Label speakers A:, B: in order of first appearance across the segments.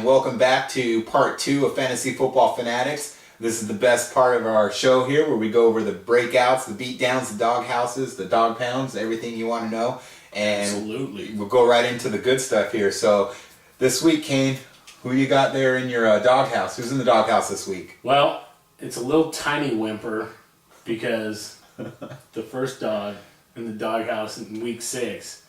A: and welcome back to part 2 of Fantasy Football Fanatics. This is the best part of our show here, where we go over the breakouts, the beatdowns, the dog houses, the dog pounds, everything you want to know. And
B: absolutely,
A: we'll go right into the good stuff here. So this week, Caine, who you got there in your dog house? Who's in the dog house this week?
B: Well, it's a little tiny whimper because the first dog in the dog house in week 6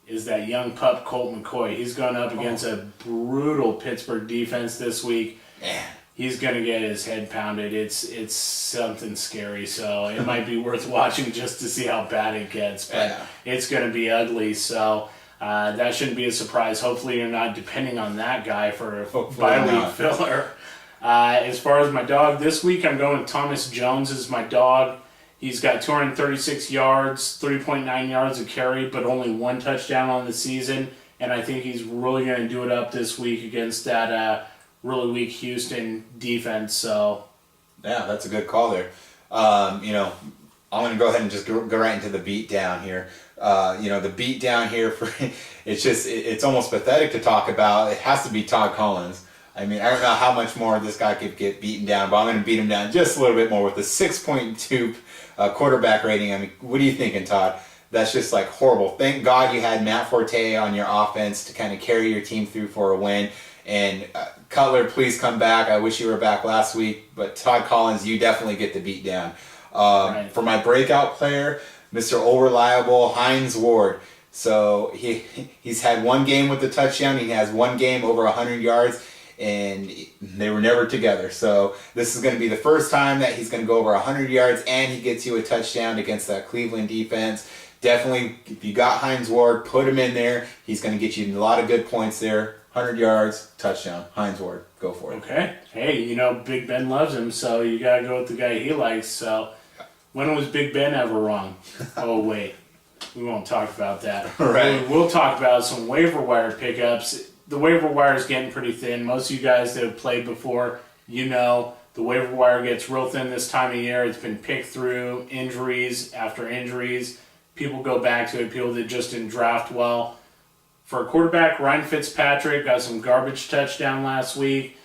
B: is that young pup Colt McCoy. He's going up against a brutal Pittsburgh defense this week.
A: Man.
B: He's going to get his head pounded. It's something scary, so it might be worth watching just to see how bad it gets. But It's going to be ugly, so that shouldn't be a surprise. Hopefully you're not depending on that guy for a bye-week filler. As far as my dog this week, I'm going with Thomas Jones as my dog. He's got 236 yards, 3.9 yards a carry, but only 1 touchdown on the season. And I think he's really going to do it up this week against that really weak Houston defense. So,
A: yeah, that's a good call there. I'm going to go ahead and just go right into the beatdown here. The beatdown here for it's almost pathetic to talk about. It has to be Todd Collins. I mean, I don't know how much more this guy could get beaten down, but I'm going to beat him down just a little bit more with the 6.2 quarterback rating. I mean, what are you thinking, Todd? That's just like horrible. Thank God you had Matt Forte on your offense to kind of carry your team through for a win. And Cutler, please come back. I wish you were back last week, but Todd Collins, you definitely get the beat down.
B: Right.
A: For my breakout player, Mr. All-Reliable Hines Ward. So he's had 1 game with a touchdown. He has 1 game over 100 yards. And they were never together. So this is going to be the first time that he's going to go over 100 yards and he gets you a touchdown against that Cleveland defense. Definitely, if you got Hines Ward, put him in there. He's going to get you a lot of good points there. 100 yards, touchdown. Hines Ward, go for it.
B: Okay. Hey, Big Ben loves him, so you got to go with the guy he likes. So when was Big Ben ever wrong? Oh, wait. We won't talk about that.
A: Right.
B: We'll talk about some waiver wire pickups. The waiver wire is getting pretty thin. Most of you guys that have played before, the waiver wire gets real thin this time of year. It's been picked through injuries after injuries. People go back to it, people that just didn't draft well. For a quarterback, Ryan Fitzpatrick got some garbage touchdown last week.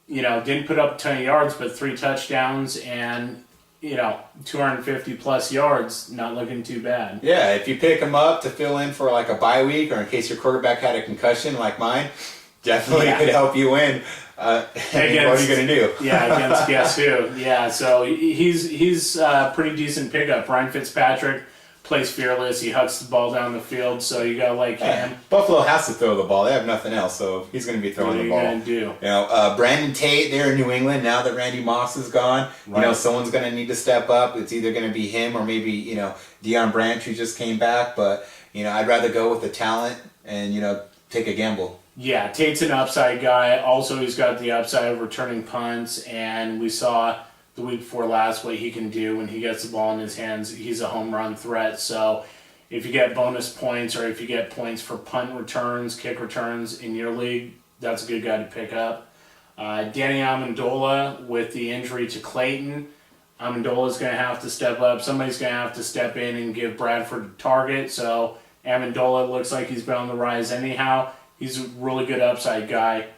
B: Didn't put up a ton of yards, but 3 touchdowns and 250 plus yards, not looking too bad.
A: Yeah, if you pick him up to fill in for like a bye week or in case your quarterback had a concussion like mine, definitely could help you win. What are you going to do?
B: Against guess who? Yeah, so he's a pretty decent pickup. Ryan Fitzpatrick plays fearless. He hucks the ball down the field, so you got to like him.
A: Buffalo has to throw the ball. They have nothing else, so he's going to be throwing the ball.
B: What are you going to
A: do? Brandon Tate there in New England, now that Randy Moss is gone,
B: right.
A: Someone's going to need to step up. It's either going to be him or maybe, Deion Branch, who just came back. But, I'd rather go with the talent and, take a gamble.
B: Yeah, Tate's an upside guy. Also, he's got the upside of returning punts, and we saw the week before last what he can do when he gets the ball in his hands. He's a home run threat. So if you get bonus points or if you get points for punt returns, kick returns in your league, that's a good guy to pick up. Danny Amendola with the injury to Clayton. Amendola's going to have to step up. Somebody's going to have to step in and give Bradford a target. So Amendola looks like he's been on the rise anyhow. He's a really good upside guy.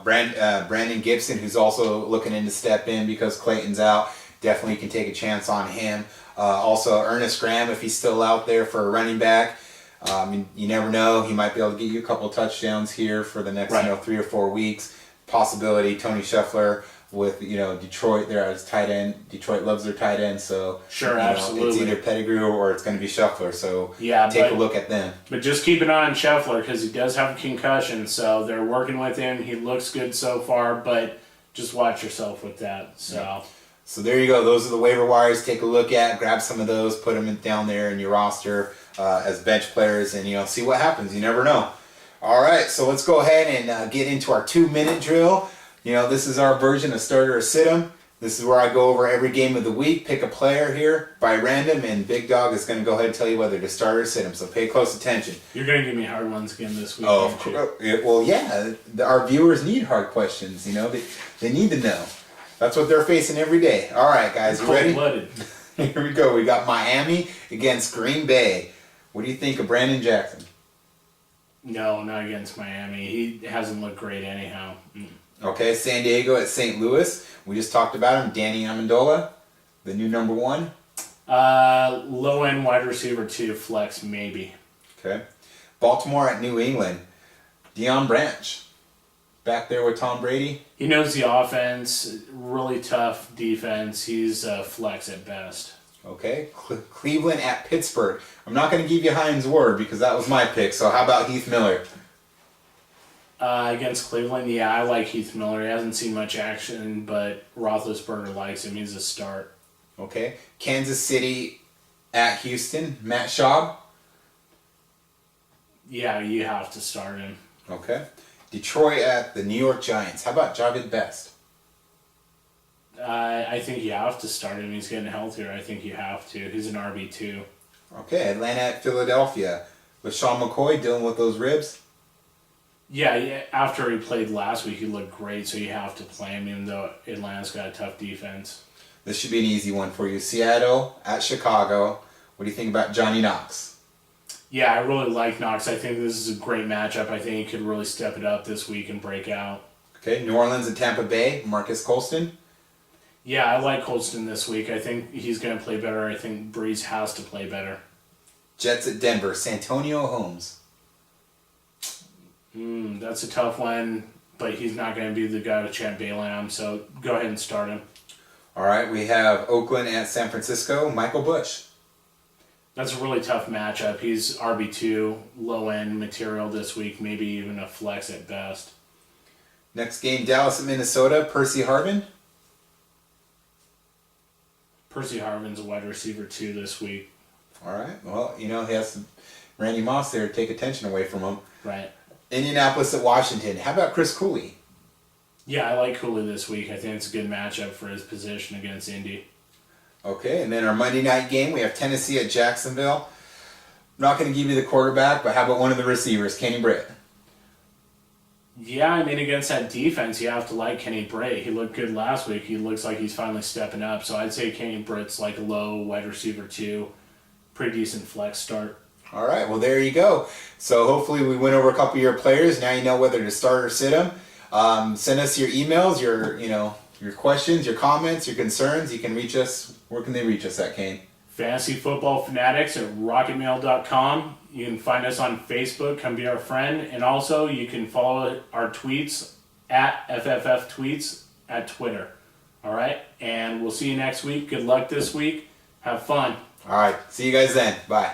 A: Brandon Gibson, who's also looking in to step in because Clayton's out, definitely can take a chance on him. Also, Ernest Graham, if he's still out there for a running back. You never know. He might be able to get you a couple touchdowns here for the next 3 or 4 weeks. Possibility. Tony Scheffler with Detroit there as tight end. Detroit loves their tight end, so
B: sure, absolutely.
A: It's either Pettigrew or it's going to be Scheffler. So take a look at them.
B: But just keep an eye on Scheffler because he does have a concussion, so they're working with him. He looks good so far, but just watch yourself with that.
A: So there you go. Those are the waiver wires. Take a look at, grab some of those, put them down there in your roster as bench players, and see what happens. You never know. All right, so let's go ahead and get into our 2-minute drill. This is our version of starter or sit 'em. This is where I go over every game of the week, pick a player here by random, and Big Dog is going to go ahead and tell you whether to start or sit him. So pay close attention.
B: You're going to give me hard ones again this week.
A: Oh, of course. Well, yeah. Our viewers need hard questions. They need to know. That's what they're facing every day. All right, guys, you ready?
B: Cold-blooded.
A: Here we go. We got Miami against Green Bay. What do you think of Brandon Jackson?
B: No, not against Miami. He hasn't looked great anyhow.
A: Okay, San Diego at St. Louis. We just talked about him. Danny Amendola, the new number 1.
B: Low end wide receiver 2 flex maybe.
A: Okay. Baltimore at New England. Deion Branch. Back there with Tom Brady.
B: He knows the offense. Really tough defense. He's flex at best.
A: Okay. Cleveland at Pittsburgh. I'm not going to give you Hines Ward because that was my pick. So how about Heath Miller?
B: Against Cleveland, yeah, I like Heath Miller. He hasn't seen much action, but Roethlisberger likes him. He's a start.
A: Okay. Kansas City at Houston. Matt Schaub.
B: Yeah, you have to start him.
A: Okay. Detroit at the New York Giants. How about Javid Best?
B: I think you have to start him. He's getting healthier. I think you have to. He's an RB2.
A: Okay. Atlanta at Philadelphia. With Sean McCoy dealing with those ribs.
B: Yeah, after he played last week, he looked great, so you have to play him, even though Atlanta's got a tough defense.
A: This should be an easy one for you. Seattle at Chicago. What do you think about Johnny Knox?
B: Yeah, I really like Knox. I think this is a great matchup. I think he could really step it up this week and break out.
A: Okay. New Orleans at Tampa Bay. Marcus Colston.
B: Yeah, I like Colston this week. I think he's going to play better. I think Breeze has to play better.
A: Jets at Denver. Santonio Holmes.
B: That's a tough one, but he's not going to be the guy with Champ Baylam, so go ahead and start him.
A: All right, we have Oakland at San Francisco. Michael Bush.
B: That's a really tough matchup. He's RB2, low-end material this week, maybe even a flex at best.
A: Next game, Dallas at Minnesota. Percy Harvin.
B: Percy Harvin's a wide receiver 2 this week.
A: All right, well, he has Randy Moss there to take attention away from him.
B: Right.
A: Indianapolis at Washington. How about Chris Cooley?
B: Yeah, I like Cooley this week. I think it's a good matchup for his position against Indy.
A: Okay, and then our Monday night game, we have Tennessee at Jacksonville. I'm not going to give you the quarterback, but how about one of the receivers, Kenny Britt?
B: Yeah, I mean, against that defense, you have to like Kenny Britt. He looked good last week. He looks like he's finally stepping up. So I'd say Kenny Britt's like a low wide receiver 2. Pretty decent flex start.
A: All right, well, there you go. So hopefully we went over a couple of your players. Now you know whether to start or sit them. Send us your emails, your questions, your comments, your concerns. You can reach us. Where can they reach us at, Caine?
B: Fantasy Football Fanatics at rocketmail.com. You can find us on Facebook. Come be our friend. And also, you can follow our tweets at FFF Tweets at Twitter. All right? And we'll see you next week. Good luck this week. Have fun.
A: All right, see you guys then. Bye.